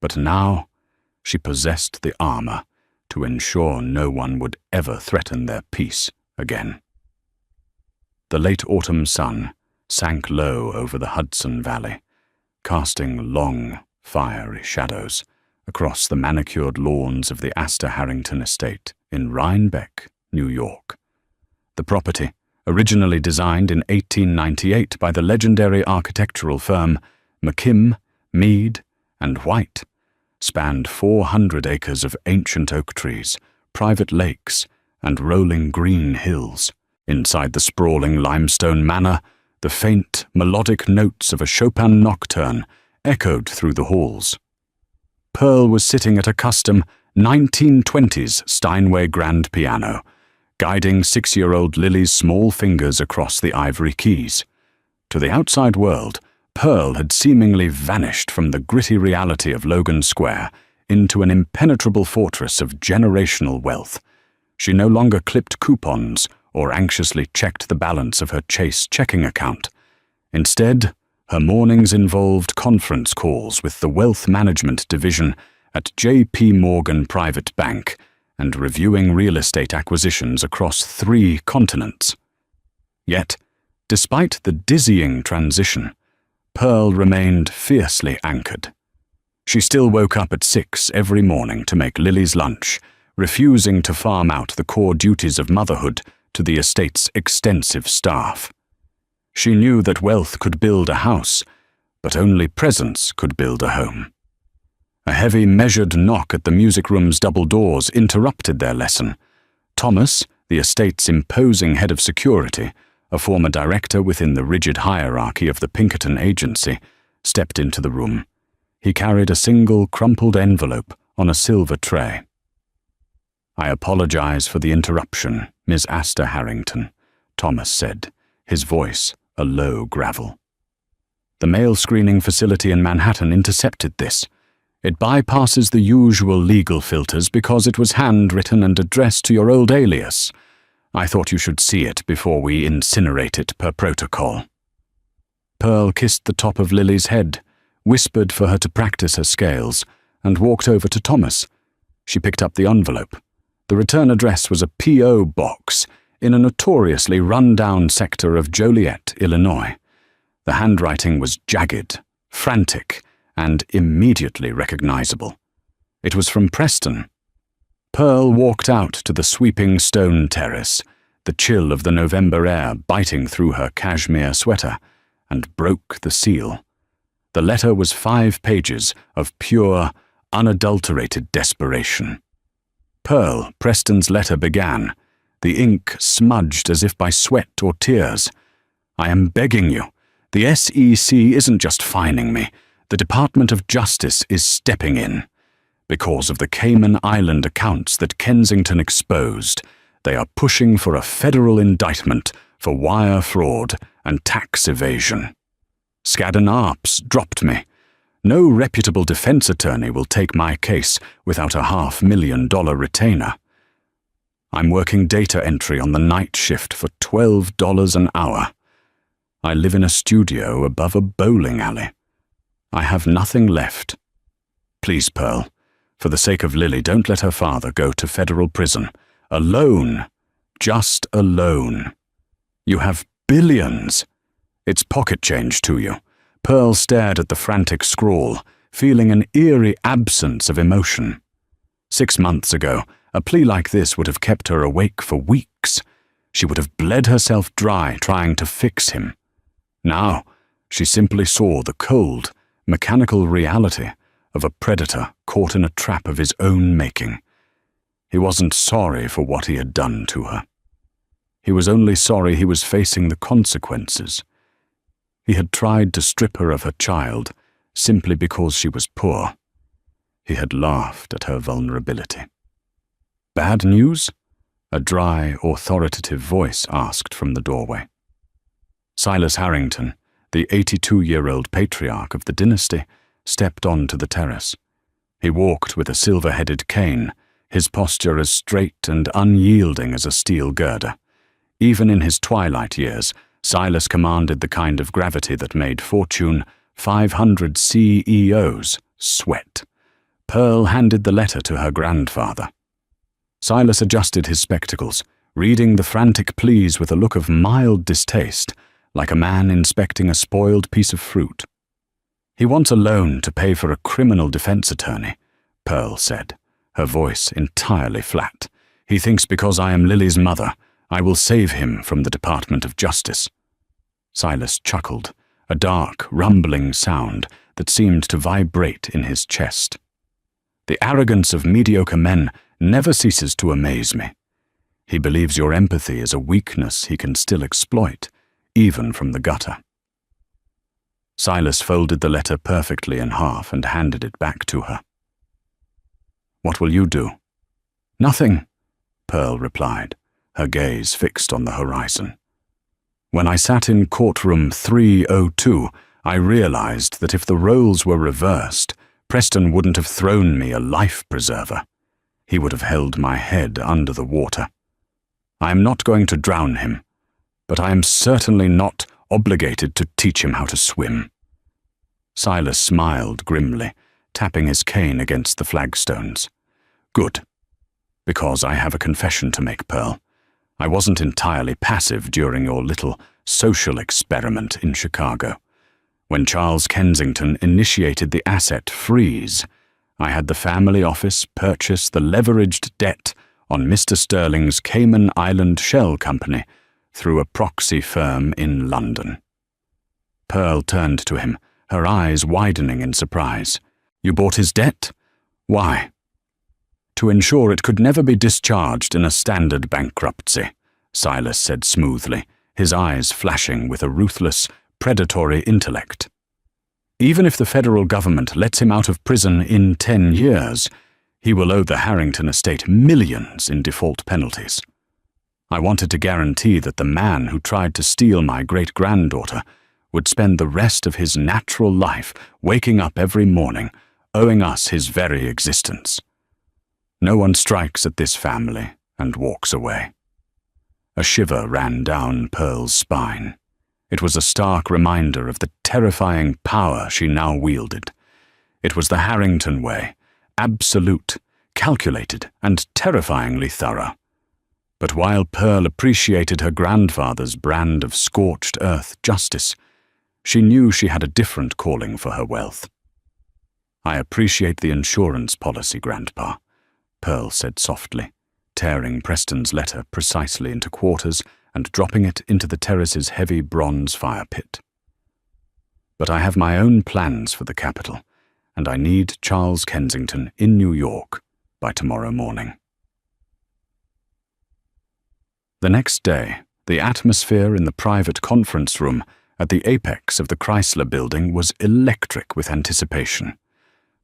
But now she possessed the armor to ensure no one would ever threaten their peace again. The late autumn sun sank low over the Hudson Valley, casting long, fiery shadows across the manicured lawns of the Astor Harrington estate in Rhinebeck, New York. The property, originally designed in 1898 by the legendary architectural firm McKim, Mead, and White, spanned 400 acres of ancient oak trees, private lakes, and rolling green hills. Inside the sprawling limestone manor, the faint, melodic notes of a Chopin nocturne echoed through the halls. Pearl was sitting at a custom 1920s Steinway grand piano, guiding 6-year-old Lily's small fingers across the ivory keys. To the outside world, Pearl had seemingly vanished from the gritty reality of Logan Square into an impenetrable fortress of generational wealth. She no longer clipped coupons or anxiously checked the balance of her Chase checking account. Instead, her mornings involved conference calls with the Wealth Management Division at J.P. Morgan Private Bank and reviewing real estate acquisitions across 3 continents. Yet, despite the dizzying transition, Pearl remained fiercely anchored. She still woke up at 6 every morning to make Lily's lunch, refusing to farm out the core duties of motherhood to the estate's extensive staff. She knew that wealth could build a house, but only presence could build a home. A heavy, measured knock at the music room's double doors interrupted their lesson. Thomas, the estate's imposing head of security, a former director within the rigid hierarchy of the Pinkerton agency, stepped into the room. He carried a single crumpled envelope on a silver tray. "I apologize for the interruption, Ms. Astor Harrington," Thomas said, his voice a low gravel. The mail screening facility in Manhattan intercepted this. It bypasses the usual legal filters because it was handwritten and addressed to your old alias. I thought you should see it before we incinerate it per protocol. Pearl kissed the top of Lily's head, whispered for her to practice her scales, and walked over to Thomas. She picked up the envelope. The return address was a P.O. box in a notoriously run-down sector of Joliet, Illinois. The handwriting was jagged, frantic, and immediately recognizable. It was from Preston. Pearl walked out to the sweeping stone terrace, the chill of the November air biting through her cashmere sweater, and broke the seal. The letter was 5 pages of pure, unadulterated desperation. Pearl, Preston's letter began, the ink smudged as if by sweat or tears. "I am begging you. The SEC isn't just fining me. The Department of Justice is stepping in. Because of the Cayman Island accounts that Kensington exposed, they are pushing for a federal indictment for wire fraud and tax evasion. Skadden Arps dropped me. No reputable defense attorney will take my case without a $500,000 retainer. I'm working data entry on the night shift for $12 an hour. I live in a studio above a bowling alley. I have nothing left. Please, Pearl, for the sake of Lily, don't let her father go to federal prison. Alone. Just alone. You have billions. It's pocket change to you. Pearl stared at the frantic scrawl, feeling an eerie absence of emotion. 6 months ago, a plea like this would have kept her awake for weeks. She would have bled herself dry trying to fix him. Now, she simply saw the cold, mechanical reality of a predator caught in a trap of his own making. He wasn't sorry for what he had done to her. He was only sorry he was facing the consequences. He had tried to strip her of her child simply because she was poor. He had laughed at her vulnerability. Bad news? A dry, authoritative voice asked from the doorway. Silas Harrington, the 82-year-old patriarch of the dynasty, stepped onto the terrace. He walked with a silver-headed cane, his posture as straight and unyielding as a steel girder. Even in his twilight years, Silas commanded the kind of gravity that made Fortune 500 CEOs sweat. Pearl handed the letter to her grandfather. Silas adjusted his spectacles, reading the frantic pleas with a look of mild distaste, like a man inspecting a spoiled piece of fruit. "He wants a loan to pay for a criminal defense attorney," Pearl said, her voice entirely flat. "He thinks because I am Lily's mother, I will save him from the Department of Justice." Silas chuckled, a dark, rumbling sound that seemed to vibrate in his chest. "The arrogance of mediocre men never ceases to amaze me. He believes your empathy is a weakness he can still exploit, even from the gutter." Silas folded the letter perfectly in half and handed it back to her. "What will you do?" "Nothing," Pearl replied, her gaze fixed on the horizon. "When I sat in courtroom 302, I realized that if the roles were reversed, Preston wouldn't have thrown me a life preserver. He would have held my head under the water. I am not going to drown him, but I am certainly not obligated to teach him how to swim." Silas smiled grimly, tapping his cane against the flagstones. "Good, because I have a confession to make, Pearl. I wasn't entirely passive during your little social experiment in Chicago. When Charles Kensington initiated the asset freeze, I had the family office purchase the leveraged debt on Mr. Sterling's Cayman Island Shell Company through a proxy firm in London." Pearl turned to him, her eyes widening in surprise. "You bought his debt? Why?" "To ensure it could never be discharged in a standard bankruptcy," Silas said smoothly, his eyes flashing with a ruthless, predatory intellect. "Even if the federal government lets him out of prison in 10 years, he will owe the Harrington estate millions in default penalties. I wanted to guarantee that the man who tried to steal my great-granddaughter would spend the rest of his natural life waking up every morning, owing us his very existence. No one strikes at this family and walks away." A shiver ran down Pearl's spine. It was a stark reminder of the terrifying power she now wielded. It was the Harrington way, absolute, calculated, and terrifyingly thorough. But while Pearl appreciated her grandfather's brand of scorched earth justice, she knew she had a different calling for her wealth. "I appreciate the insurance policy, Grandpa," Pearl said softly, tearing Preston's letter precisely into quarters and dropping it into the terrace's heavy bronze fire pit. "But I have my own plans for the capital, and I need Charles Kensington in New York by tomorrow morning." The next day, the atmosphere in the private conference room at the apex of the Chrysler Building was electric with anticipation.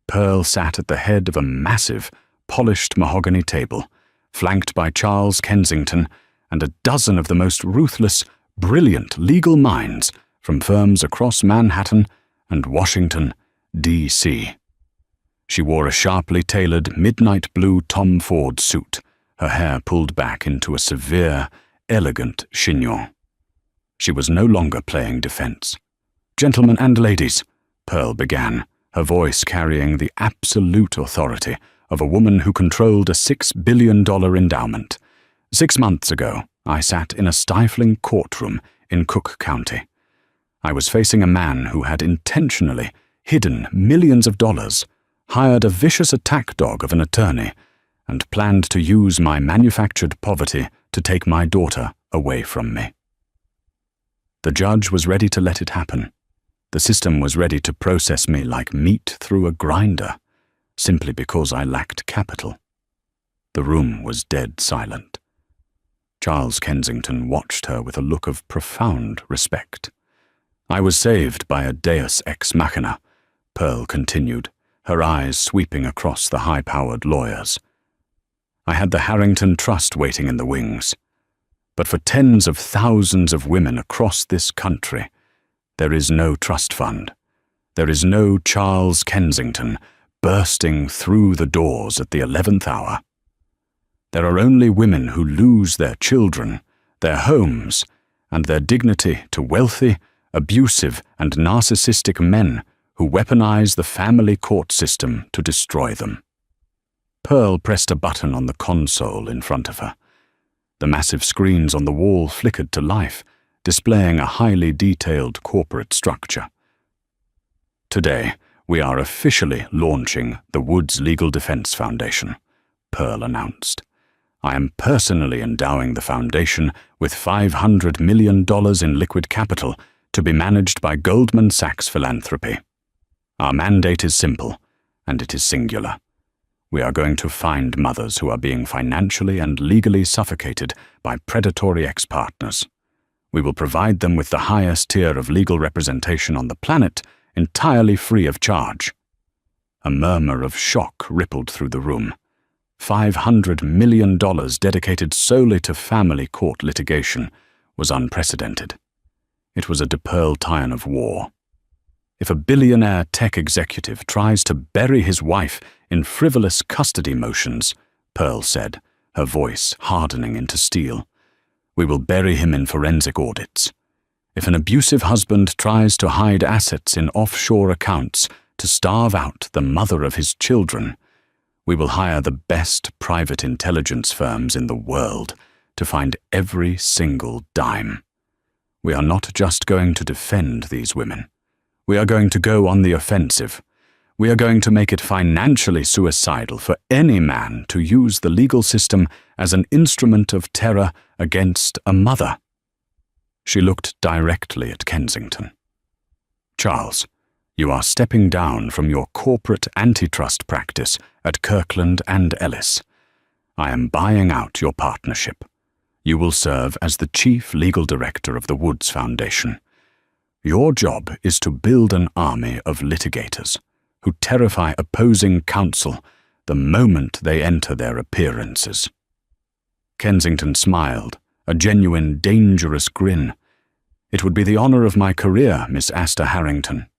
Pearl sat at the head of a massive, polished mahogany table, flanked by Charles Kensington and a dozen of the most ruthless, brilliant legal minds from firms across Manhattan and Washington, D.C. She wore a sharply tailored midnight blue Tom Ford suit, her hair pulled back into a severe, elegant chignon. She was no longer playing defense. "Gentlemen and ladies," Pearl began, her voice carrying the absolute authority of a woman who controlled a $6 billion endowment. "6 months ago, I sat in a stifling courtroom in Cook County. I was facing a man who had intentionally hidden millions of dollars, hired a vicious attack dog of an attorney, and planned to use my manufactured poverty to take my daughter away from me. The judge was ready to let it happen. The system was ready to process me like meat through a grinder, simply because I lacked capital." The room was dead silent. Charles Kensington watched her with a look of profound respect. "I was saved by a deus ex machina," Pearl continued, her eyes sweeping across the high-powered lawyers. "I had the Harrington Trust waiting in the wings. But for tens of thousands of women across this country, there is no trust fund. There is no Charles Kensington bursting through the doors at the 11th hour. There are only women who lose their children, their homes, and their dignity to wealthy, abusive, and narcissistic men who weaponize the family court system to destroy them." Pearl pressed a button on the console in front of her. The massive screens on the wall flickered to life, displaying a highly detailed corporate structure. "Today, we are officially launching the Woods Legal Defense Foundation," Pearl announced. "I am personally endowing the foundation with $500 million in liquid capital to be managed by Goldman Sachs Philanthropy. Our mandate is simple, and it is singular. We are going to find mothers who are being financially and legally suffocated by predatory ex-partners. We will provide them with the highest tier of legal representation on the planet, entirely free of charge." A murmur of shock rippled through the room. $500 million dedicated solely to family court litigation was unprecedented. It was a DePearl of war. If a billionaire tech executive tries to bury his wife in frivolous custody motions, Pearl said, her voice hardening into steel, we will bury him in forensic audits. If an abusive husband tries to hide assets in offshore accounts to starve out the mother of his children, we will hire the best private intelligence firms in the world to find every single dime. We are not just going to defend these women. We are going to go on the offensive. We are going to make it financially suicidal for any man to use the legal system as an instrument of terror against a mother. She looked directly at Kensington. Charles, you are stepping down from your corporate antitrust practice at Kirkland and Ellis. I am buying out your partnership. You will serve as the chief legal director of the Woods Foundation. Your job is to build an army of litigators who terrify opposing counsel the moment they enter their appearances. Kensington smiled, a genuine, dangerous grin. It would be the honor of my career, Miss Asta Harrington.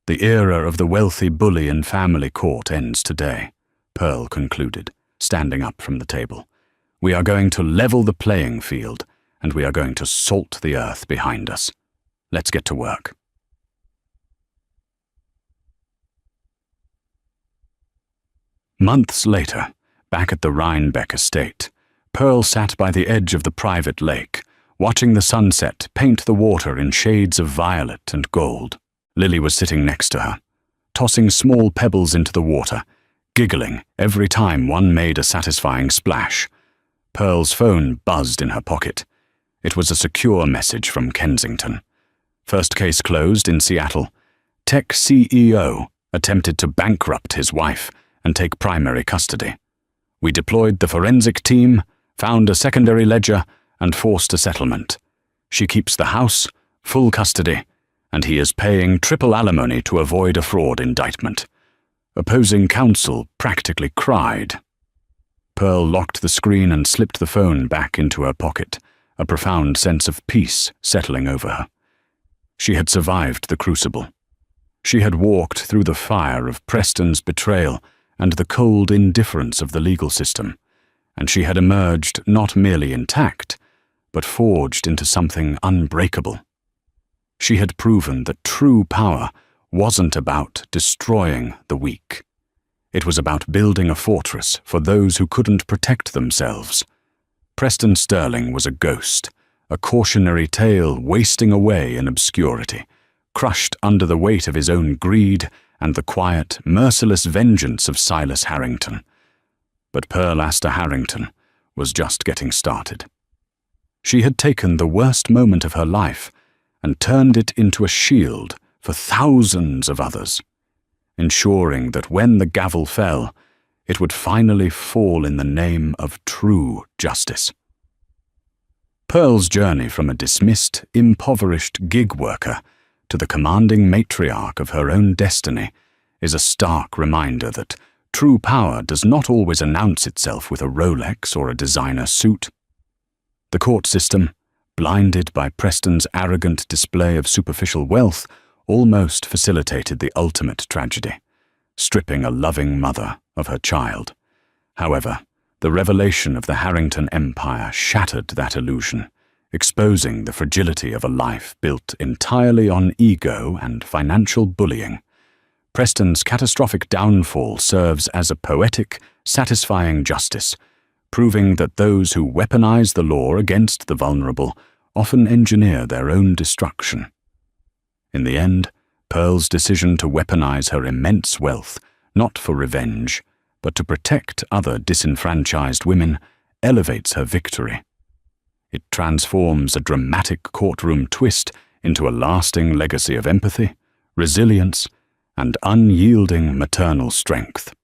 The era of the wealthy bully in family court ends today, Pearl concluded, standing up from the table. We are going to level the playing field, and we are going to salt the earth behind us. Let's get to work. Months later, back at the Rhinebeck estate, Pearl sat by the edge of the private lake, watching the sunset paint the water in shades of violet and gold. Lily was sitting next to her, tossing small pebbles into the water, giggling every time one made a satisfying splash. Pearl's phone buzzed in her pocket. It was a secure message from Kensington. First case closed in Seattle. Tech CEO attempted to bankrupt his wife and take primary custody. We deployed the forensic team, found a secondary ledger, and forced a settlement. She keeps the house, full custody, and he is paying triple alimony to avoid a fraud indictment. Opposing counsel practically cried. Pearl locked the screen and slipped the phone back into her pocket, a profound sense of peace settling over her. She had survived the crucible. She had walked through the fire of Preston's betrayal and the cold indifference of the legal system, and she had emerged not merely intact, but forged into something unbreakable. She had proven that true power wasn't about destroying the weak. It was about building a fortress for those who couldn't protect themselves. Preston Sterling was a ghost, a cautionary tale wasting away in obscurity, crushed under the weight of his own greed and the quiet, merciless vengeance of Silas Harrington. But Pearl Astor Harrington was just getting started. She had taken the worst moment of her life and turned it into a shield for thousands of others, ensuring that when the gavel fell, it would finally fall in the name of true justice. Pearl's journey from a dismissed, impoverished gig worker to the commanding matriarch of her own destiny is a stark reminder that true power does not always announce itself with a Rolex or a designer suit. The court system, blinded by Preston's arrogant display of superficial wealth, almost facilitated the ultimate tragedy, stripping a loving mother of her child. However, the revelation of the Harrington empire shattered that illusion, exposing the fragility of a life built entirely on ego and financial bullying. Preston's catastrophic downfall serves as a poetic, satisfying justice, proving that those who weaponize the law against the vulnerable often engineer their own destruction. In the end, Pearl's decision to weaponize her immense wealth, not for revenge, but to protect other disenfranchised women, elevates her victory. It transforms a dramatic courtroom twist into a lasting legacy of empathy, resilience, and unyielding maternal strength.